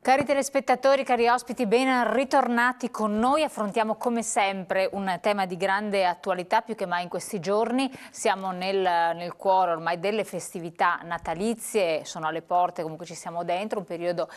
Cari telespettatori, cari ospiti, ben ritornati con noi. Affrontiamo come sempre un tema di grande attualità, più che mai in questi giorni. Siamo nel cuore ormai delle festività natalizie, sono alle porte, comunque ci siamo dentro, un periodo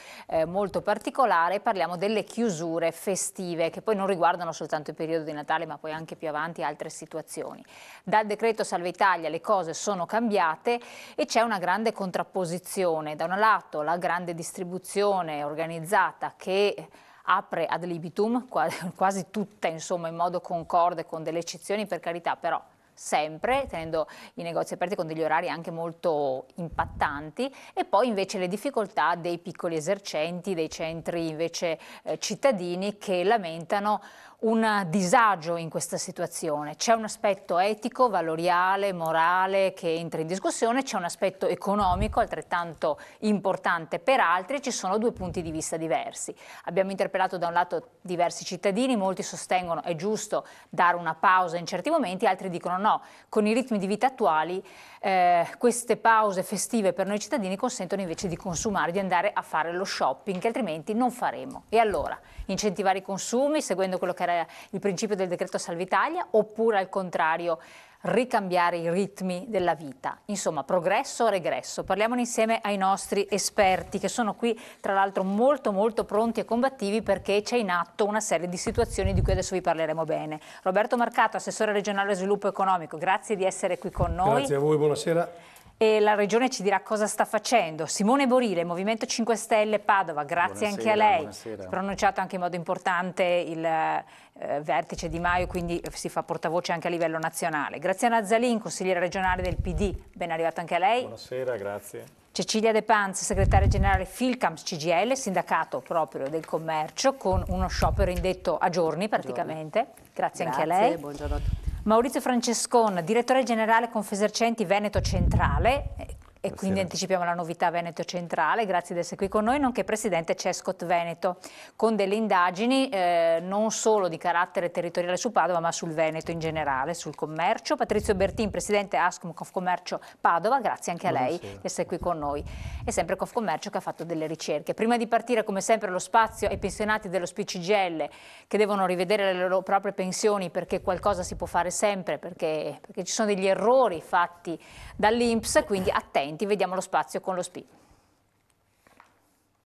molto particolare. Parliamo delle chiusure festive, che poi non riguardano soltanto il periodo di Natale, ma poi anche più avanti altre situazioni. Dal decreto Salva Italia le cose sono cambiate e c'è una grande contrapposizione. Da un lato la grande distribuzione organizzata che apre ad libitum, quasi tutta insomma in modo concorde, con delle eccezioni per carità, però sempre tenendo i negozi aperti con degli orari anche molto impattanti, e poi invece le difficoltà dei piccoli esercenti, dei centri invece cittadini, che lamentano un disagio in questa situazione. C'è un aspetto etico, valoriale, morale che entra in discussione, c'è un aspetto economico altrettanto importante per altri, ci sono due punti di vista diversi. Abbiamo interpellato da un lato diversi cittadini, molti sostengono è giusto dare una pausa in certi momenti, altri dicono no, con i ritmi di vita attuali queste pause festive per noi cittadini consentono invece di consumare, di andare a fare lo shopping che altrimenti non faremo. E allora, incentivare i consumi seguendo quello che era il principio del decreto Salva Italia, oppure al contrario ricambiare i ritmi della vita? Insomma, progresso o regresso? Parliamone insieme ai nostri esperti, che sono qui tra l'altro molto pronti e combattivi, perché c'è in atto una serie di situazioni di cui adesso vi parleremo bene. Roberto Marcato, assessore regionale sviluppo economico, grazie di essere qui con noi. Grazie a voi, buonasera. E la Regione ci dirà cosa sta facendo. Simone Borile, Movimento 5 Stelle Padova, grazie anche a lei. Buonasera. Si è pronunciato anche in modo importante il vertice Di Maio, quindi si fa portavoce anche a livello nazionale. Graziana Zalin, consigliera regionale del PD, ben arrivata anche a lei. Buonasera, grazie. Cecilia De Panz, segretaria generale Filcams CGL, sindacato proprio del commercio, con uno sciopero indetto a giorni praticamente. Grazie anche a lei. Buongiorno a tutti. Maurizio Francescon, direttore generale Confesercenti Veneto Centrale, e quindi anticipiamo la novità Veneto Centrale, grazie di essere qui con noi, nonché presidente Cescot Veneto, con delle indagini non solo di carattere territoriale su Padova, ma sul Veneto in generale, sul commercio. Patrizio Bertin, presidente ASCOM Confcommercio Padova, grazie anche a lei di essere qui con noi. E sempre Confcommercio che ha fatto delle ricerche. Prima di partire, come sempre, lo spazio ai pensionati dello SPCGL che devono rivedere le loro proprie pensioni, perché qualcosa si può fare sempre, perché ci sono degli errori fatti dall'INPS, quindi attenti. Vediamo lo spazio con lo SPI.